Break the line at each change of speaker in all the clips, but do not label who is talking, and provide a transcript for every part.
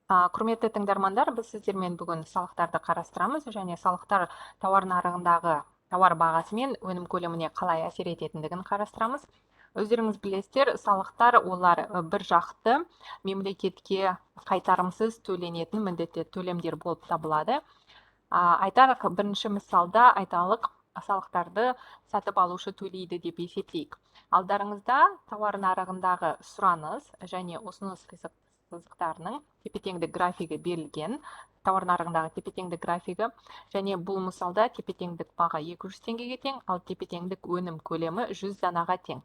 Құрметті тыңдармандар, біз сіздермен бүгін салықтарды қарастырамыз және салықтар тауар нарығындағы тауар бағасы мен өнім көлеміне қалай әсер ететіндігін қарастырамыз. Өздеріңіз білесіздер, салықтар олар бір жақты мемлекетке қайтарымсыз төленетін міндетті төлемдер болып табылады. Айталық, бірінші мысалда айталық салықтарды сатып алушы төлейді деп есептейік. Алдарыңызда тауар нарығындағы сұраныс және ұсыныс сызықтарының тепе-теңдік графигі берілген, тауар нарығындағы тепе-теңдік графигі, және бұл мысалда тепе-теңдік баға 200 теңгеге тең, ал тепе-теңдік өнім көлемі 100 данаға тең.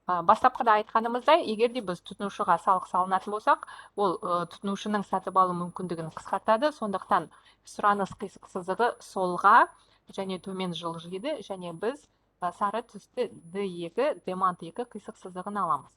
Бастапқыда айтқанымыздай, егер де біз тұтынушыға салық салынатын болсақ, ол тұтынушының сатып алу мүмкіндігін қысқартады, сондықтан сұраныс қисық сызығы солға және төмен жылжиды, және біз сары түсті D2, D-2 қисық сызығын аламыз.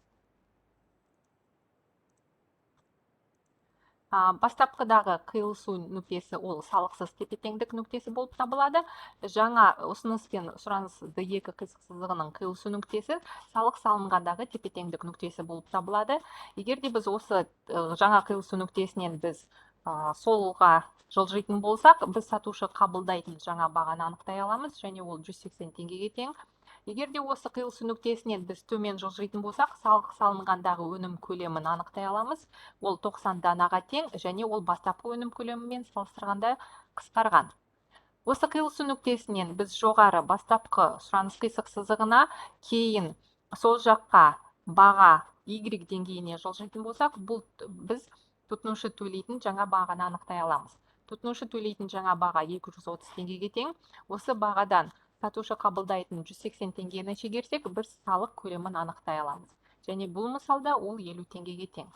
Бастапқыдағы қиылысу нүктесі ол салықсыз тепе-теңдік нүктесі болып табылады. Жаңа ұсыныс пен сұраныс D2 қисық сызығының қиылысу нүктесі салық салынғандағы тепе-теңдік нүктесі болып табылады. Егер де біз осы жаңа қиылысу нүктесінен біз солға жылжитын болсақ, біз сатушы қабылдайтын жаңа бағаны анықтай аламыз, және ол 180 теңгеге тең. Егер де осы қиылысу нүктесінен біз төмен жылжитын болсақ, салық салынғандағы өнім көлемін анықтай аламыз. Ол 90 данаға тең, және ол бастапқы өнім көлемімен салыстырғанда қысқарған. Осы қиылысу нүктесінен біз жоғары бастапқы сұраныс қисық сызығына, кейін сол жаққа баға Y деңгейіне жылжитын болсақ, бұл біз тұтынушы төлейтін жаңа бағаны анықтай аламыз. Тұтынушы төлейтін жаңа баға 230 теңгеге тең. Осы бағадан сатушы қабылдайтын 180 теңгені шегерсек, бір салық көлемін анықтай аламыз. Және бұл мысалда ол 50 теңгеге тең.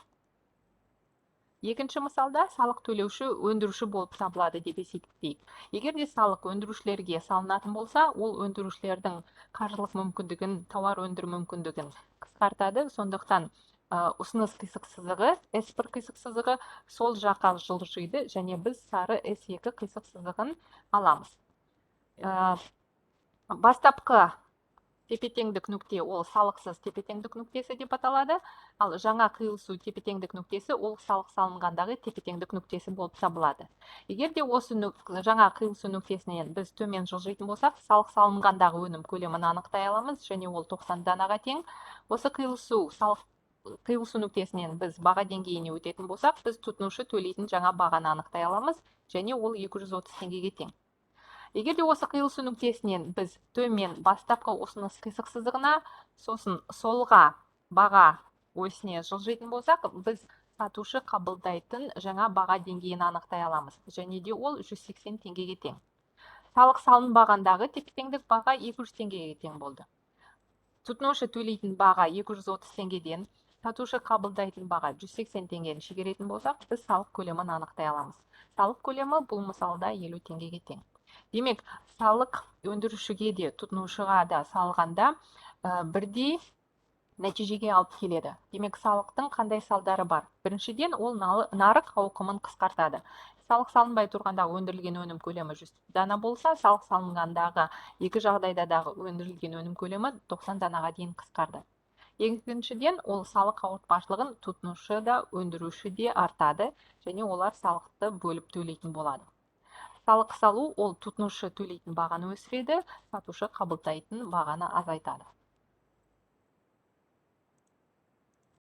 Екінші мысалда салық төлеуші өндіруші болып табылады деп есептейік. Егер де салық өндірушілерге салынатын болса, ол өндірушілердің қаржылық мүмкіндігін, тауар өндіру мүмкіндігін қысқартады. Сондықтан ұсыныс қисық сызығы, S1 қисық сызығы сол жаққа жылжиды, және біз сары S2 қисық сызығын аламыз. Бастапқы тепе-теңдік нүкте ол салықсыз тепе-теңдік нүктесі деп аталады, ал жаңа қиылысу тепе-теңдік нүктесі ол салық салынғандағы тепе-теңдік нүктесі болып табылады. Егер де осы жаңа қиылысу нүктесінен біз төмен жылжитын болсақ, салық салынғандағы өнім көлемін анықтай аламыз, және ол 90 данаға тең. Осы қиылысу нүктесінен біз баға деңгейіне өтетін болсақ, біз тұтынушы төлейтін жаңа бағаны анықтай аламыз, және ол 230 теңгеге тең. Егер де осы қиылысу нүктесінен біз төмен бастапқы ұсыныс қисық сызығына, сосын солға баға осіне жылжитын болсақ, біз сатушы қабылдайтын жаңа баға деңгейін анықтай аламыз, және де ол 180 теңгеге тең. Салық салынбағандағы тепе-теңдік баға 200 теңгеге тең болды. Тұтынушы төлейтін баға 230 теңгеден, сатушы қабылдайтын баға 180 теңгені шегеретін болсақ, біз салық көлемін анықтай аламыз. Салық көлемі бұл мысалда 50 теңгеге тең. Демек, салық өндірушіге де, тұтынушыға да салғанда бірдей нәтижеге алып келеді. Демек, салықтың қандай салдары бар? Біріншіден, ол нарық ауқымын қысқартады. Салық салынбай тұрғандағы өндірілген өнім көлемі 100 дана болса, салық салынғандағы екі жағдайдағы өндірілген өнім көлемі 90 данаға дейін қысқарды. Екіншіден, ол салық ауыртпашылығын тұтынушы да, өндіруші де артады, және олар салықты бөліп төлейтін болады. Салық салу ол тұтынушы төлейтін бағаны өсіреді, сатушы қабылдайтын бағаны азайтады.